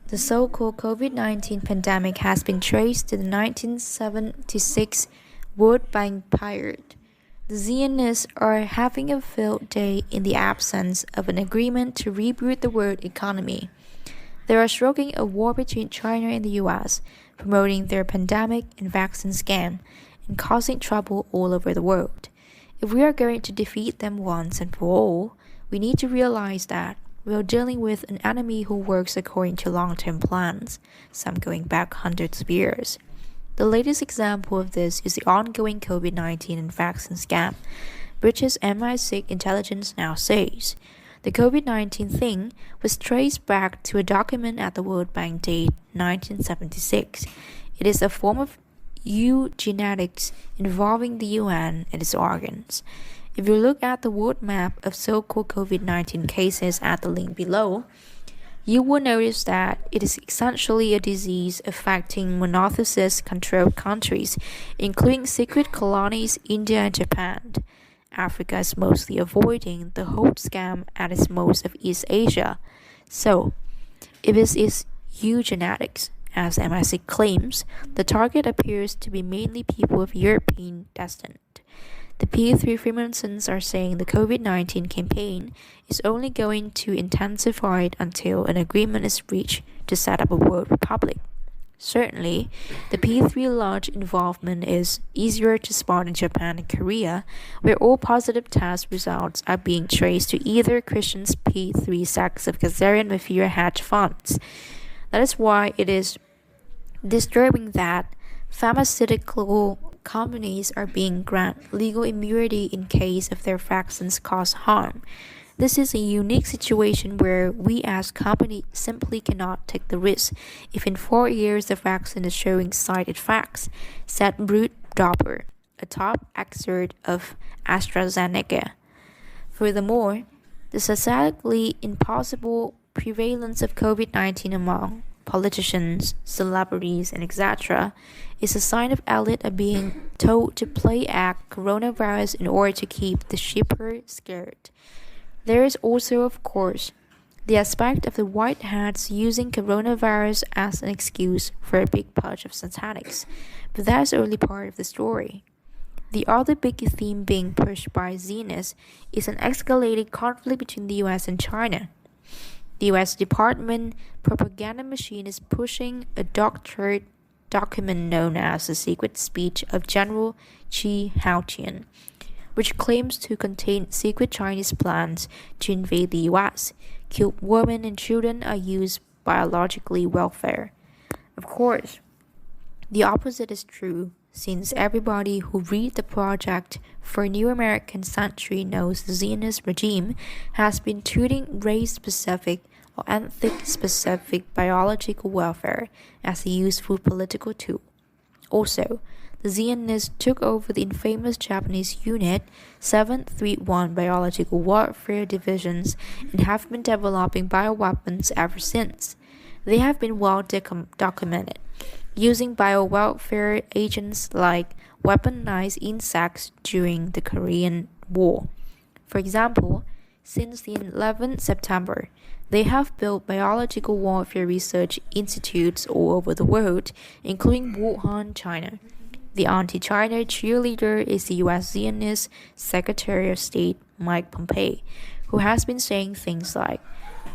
The so-called COVID-19 pandemic has been traced to the 1976 World Bank period. The Zionists are having a field day in the absence of an agreement to reboot the world economy. They are stroking a war between China and the US, promoting their pandemic and vaccine scam, and causing trouble all over the world. If we are going to defeat them once and for all, we need to realize that we are dealing with an enemy who works according to long-term plans, some going back hundreds of years. The latest example of this is the ongoing COVID-19 and vaccine scam. British MI6 intelligence now says the COVID-19 thing was traced back to a document at the World Bank date 1976. It is a form of eugenetics involving the UN and its organs. If you look at the world map of so-called COVID-19 cases at the link below, you will notice that it is essentially a disease affecting monothesis-controlled countries, including secret colonies India and Japan. Africa is mostly avoiding the whole scam at its most of East Asia. So, if it is eugenetics, as MI6 claims, the target appears to be mainly people of European descent. The P3 Freemasons are saying the COVID-19 campaign is only going to intensify until an agreement is reached to set up a world republic. Certainly, the P3 large involvement is easier to spot in Japan and Korea, where all positive test results are being traced to either Christians P3 sects of Khazarian mafia hedge funds. That is why it is disturbing that pharmaceutical companies are being granted legal immunity in case of their vaccines cause harm. This is a unique situation where we as company simply cannot take the risk if in 4 years the vaccine is showing side effects, said Ruud Dobber, a top expert of AstraZeneca. Furthermore, the statistically impossible prevalence of COVID-19 among politicians, celebrities, and etc. is a sign of elite are being told to play act coronavirus in order to keep the sheeple scared. There is also, of course, the aspect of the white hats using coronavirus as an excuse for a big purge of satanics, but that's only part of the story. The other big theme being pushed by Zionists is an escalated conflict between the US and China. The U.S. Department propaganda machine is pushing a doctored document known as the Secret Speech of General Chi Haotian, which claims to contain secret Chinese plans to invade the U.S., kill women and children, or use biologically welfare. Of course, the opposite is true, since everybody who read the project for a New American Century knows the Zionist regime has been treating race-specific or ethnic-specific biological welfare as a useful political tool. Also, the Zionists took over the infamous Japanese unit 731 biological warfare divisions and have been developing bioweapons ever since. They have been well documented, using biowarfare agents like weaponized insects during the Korean War. For example, since the 11th September, they have built biological warfare research institutes all over the world, including Wuhan, China. The anti-China cheerleader is the U.S. Zionist Secretary of State Mike Pompeo, who has been saying things like,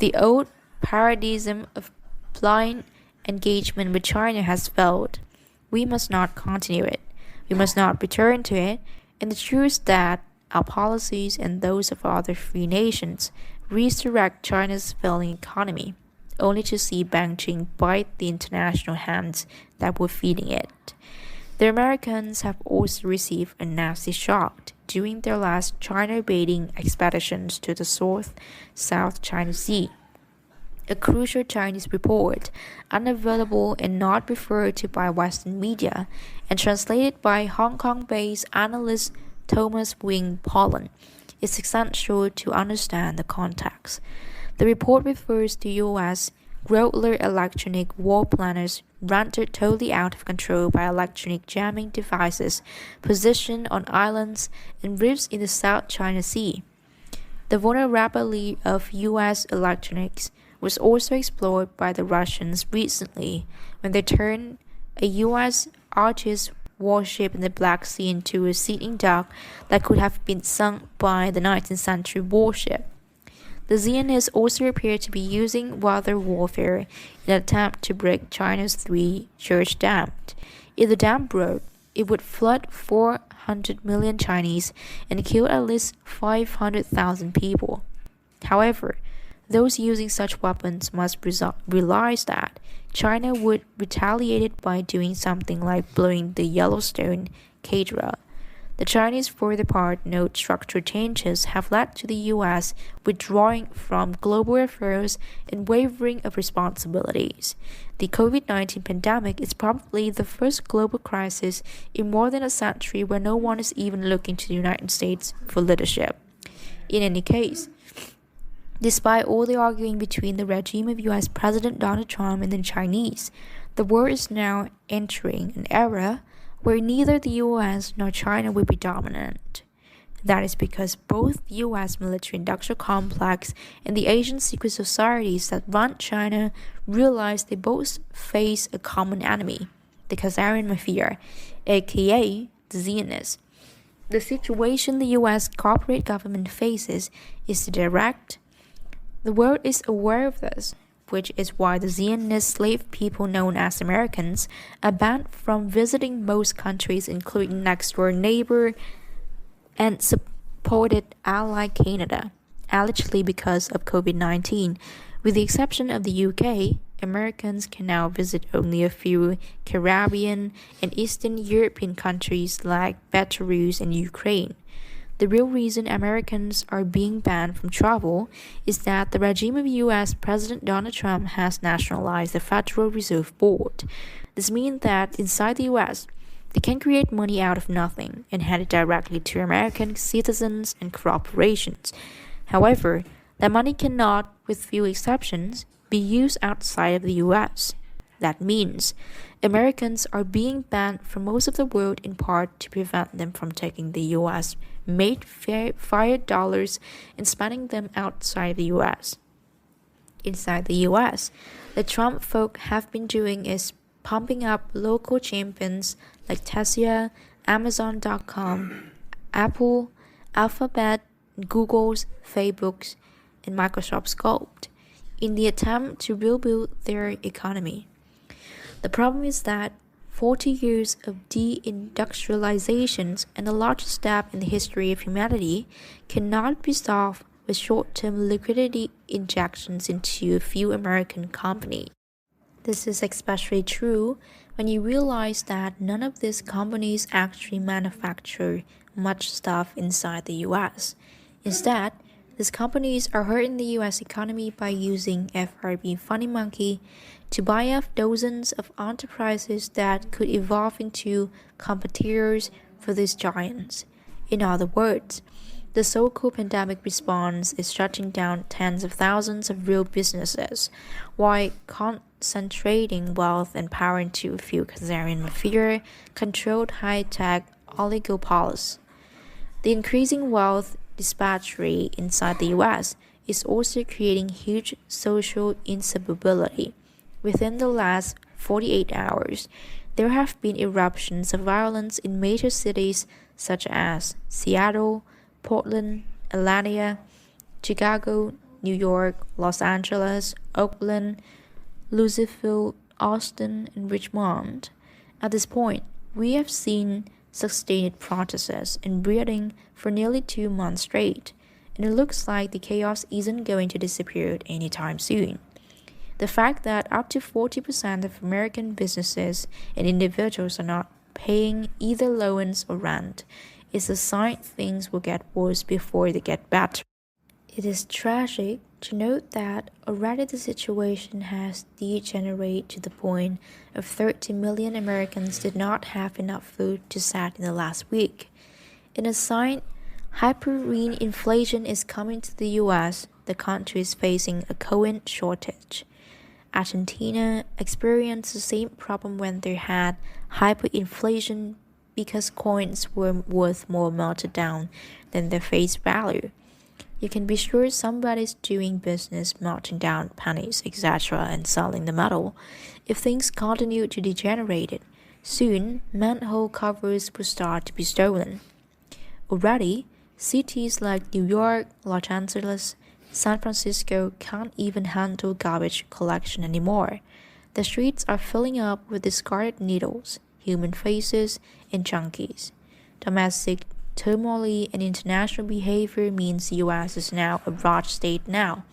"The old paradigm of blind engagement with China has failed. We must not continue it. We must not return to it. And the truth is that our policies and those of other free nations resurrect China's failing economy, only to see Beijing bite the international hands that were feeding it." The Americans have also received a nasty shock during their last China-baiting expeditions to the South China Sea. A crucial Chinese report, unavailable and not referred to by Western media, and translated by Hong Kong-based analyst Thomas Wing Pollan, is essential to understand the context. The report refers to U.S. guerrilla electronic war planners rendered totally out of control by electronic jamming devices positioned on islands and reefs in the South China Sea. The vulnerability of U.S. electronics was also explored by the Russians recently when they turned a U.S. Argus warship in the Black Sea into a sitting duck that could have been sunk by the 19th century warship. The Zionists also appear to be using weather warfare in an attempt to break China's three-church dam. If the dam broke, it would flood 400 million Chinese and kill at least 500,000 people. However, those using such weapons must realize that China would retaliate it by doing something like blowing the Yellowstone caldera. The Chinese, for their part, note structural changes have led to the U.S. withdrawing from global affairs and wavering of responsibilities. The COVID-19 pandemic is probably the first global crisis in more than a century where no one is even looking to the United States for leadership. In any case, despite all the arguing between the regime of U.S. President Donald Trump and the Chinese, the world is now entering an era where neither the U.S. nor China will be dominant. That is because both the U.S. military-industrial complex and the Asian secret societies that run China realize they both face a common enemy, the Khazarian Mafia, aka the Zionists. The situation the U.S. corporate government faces is direct. The world is aware of this, which is why the Zionist slave people known as Americans are banned from visiting most countries, including next-door neighbor and supported ally Canada, allegedly because of COVID-19. With the exception of the UK, Americans can now visit only a few Caribbean and Eastern European countries like Belarus and Ukraine. The real reason Americans are being banned from travel is that the regime of U.S. President Donald Trump has nationalized the Federal Reserve Board. This means that inside the U.S., they can create money out of nothing and hand it directly to American citizens and corporations. However, that money cannot, with few exceptions, be used outside of the U.S. That means Americans are being banned from most of the world in part to prevent them from taking the U.S. made fiat dollars and spending them outside the U.S. Inside the U.S., the Trump folk have been doing is pumping up local champions like Tesla, Amazon.com, Apple, Alphabet, Google's, Facebook's, and Microsoft's Sculpt in the attempt to rebuild their economy. The problem is that 40 years of deindustrializations and the largest step in the history of humanity cannot be solved with short-term liquidity injections into a few American companies. This is especially true when you realize that none of these companies actually manufacture much stuff inside the US. Instead, these companies are hurting the US economy by using FRB funding monkey to buy off dozens of enterprises that could evolve into competitors for these giants. In other words, the so-called pandemic response is shutting down tens of thousands of real businesses, while concentrating wealth and power into a few Khazarian mafia-controlled high-tech oligopolies. The increasing wealth dispatchery inside the US is also creating huge social instability. Within the last 48 hours, there have been eruptions of violence in major cities such as Seattle, Portland, Atlanta, Chicago, New York, Los Angeles, Oakland, Louisville, Austin, and Richmond. At this point, we have seen sustained protests and breathing for nearly 2 months straight, and it looks like the chaos isn't going to disappear anytime soon. The fact that up to 40% of American businesses and individuals are not paying either loans or rent is a sign things will get worse before they get better. It is tragic to note that already the situation has degenerated to the point of 30 million Americans did not have enough food to set in the last week. In a sign hyperinflation is coming to the US, the country is facing a coin shortage. Argentina experienced the same problem when they had hyperinflation because coins were worth more melted down than their face value. You can be sure somebody's doing business melting down pennies, etc., and selling the metal. If things continue to degenerate, soon manhole covers will start to be stolen. Already, cities like New York, Los Angeles, San Francisco can't even handle garbage collection anymore. The streets are filling up with discarded needles, human faces, and junkies. Domestic turmoil and international behavior means the US is now a rogue state now.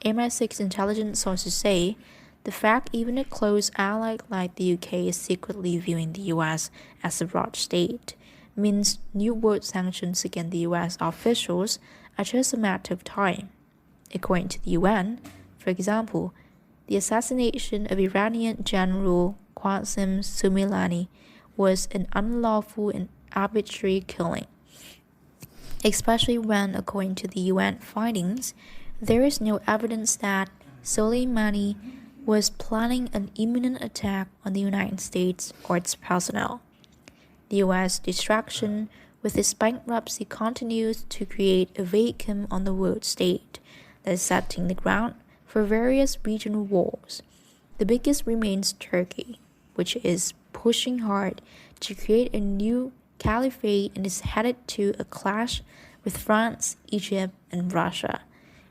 MI6 intelligence sources say the fact even a close ally like the UK is secretly viewing the US as a rogue state means new world sanctions against the US officials are just a matter of time. According to the UN, for example, the assassination of Iranian General Qasem Soleimani was an unlawful and arbitrary killing, especially when, according to the UN findings, there is no evidence that Soleimani was planning an imminent attack on the United States or its personnel. The US distraction with its bankruptcy continues to create a vacuum on the world stage that is setting the ground for various regional wars. The biggest remains Turkey, which is pushing hard to create a new caliphate and is headed to a clash with France, Egypt, and Russia.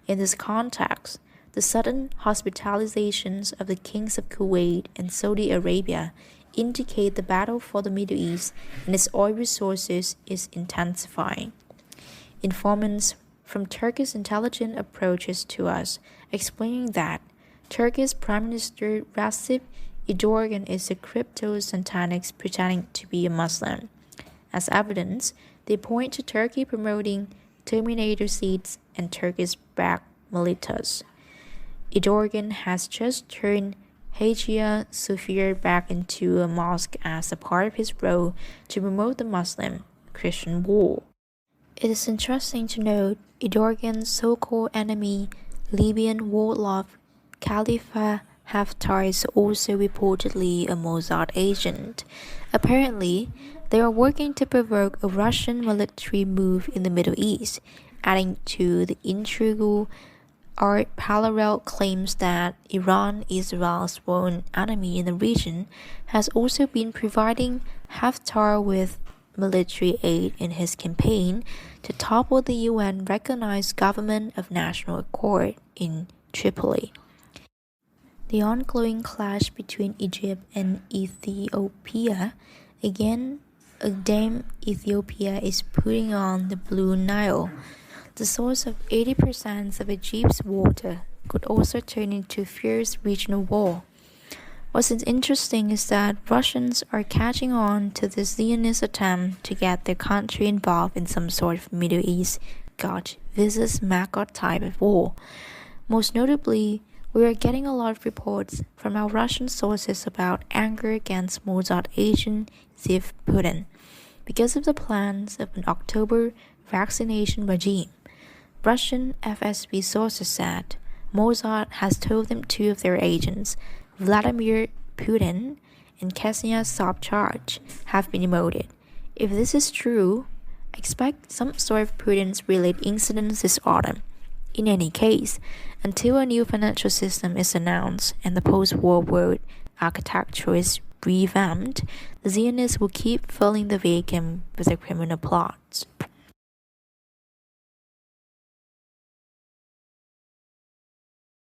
In this context, the sudden hospitalizations of the kings of Kuwait and Saudi Arabia indicate the battle for the Middle East and its oil resources is intensifying. Informants from Turkey's intelligence approaches to us, explaining that Turkey's Prime Minister Recep Erdogan is a crypto-Satanist pretending to be a Muslim. As evidence, they point to Turkey promoting Terminator seeds and Turkey's backed militias. Erdogan has just turned Hagia Sophia back into a mosque as a part of his role to promote the Muslim-Christian war. It is interesting to note Erdogan's so-called enemy, Libyan warlord Khalifa Haftar, is also reportedly a Mossad agent. Apparently, they are working to provoke a Russian military move in the Middle East, adding to the intrigue are parallel claims that Iran, Israel's sworn enemy in the region, has also been providing Haftar with military aid in his campaign to topple the UN-recognized Government of National Accord in Tripoli. The ongoing clash between Egypt and Ethiopia, again Ethiopia is putting on the Blue Nile, the source of 80% of Egypt's water, could also turn into fierce regional war. What's interesting is that Russians are catching on to the Zionist attempt to get their country involved in some sort of Middle East God versus Magog type of war. Most notably, we are getting a lot of reports from our Russian sources about anger against Mossad agent Ziv Putin because of the plans of an October vaccination regime. Russian FSB sources said Mossad has told them two of their agents, Vladimir Putin and Ksenia Sobchak, have been demoted. If this is true, expect some sort of Putin's-related incidents this autumn. In any case, until a new financial system is announced and the post-war world architecture is revamped, the Zionists will keep filling the vacuum with their criminal plots.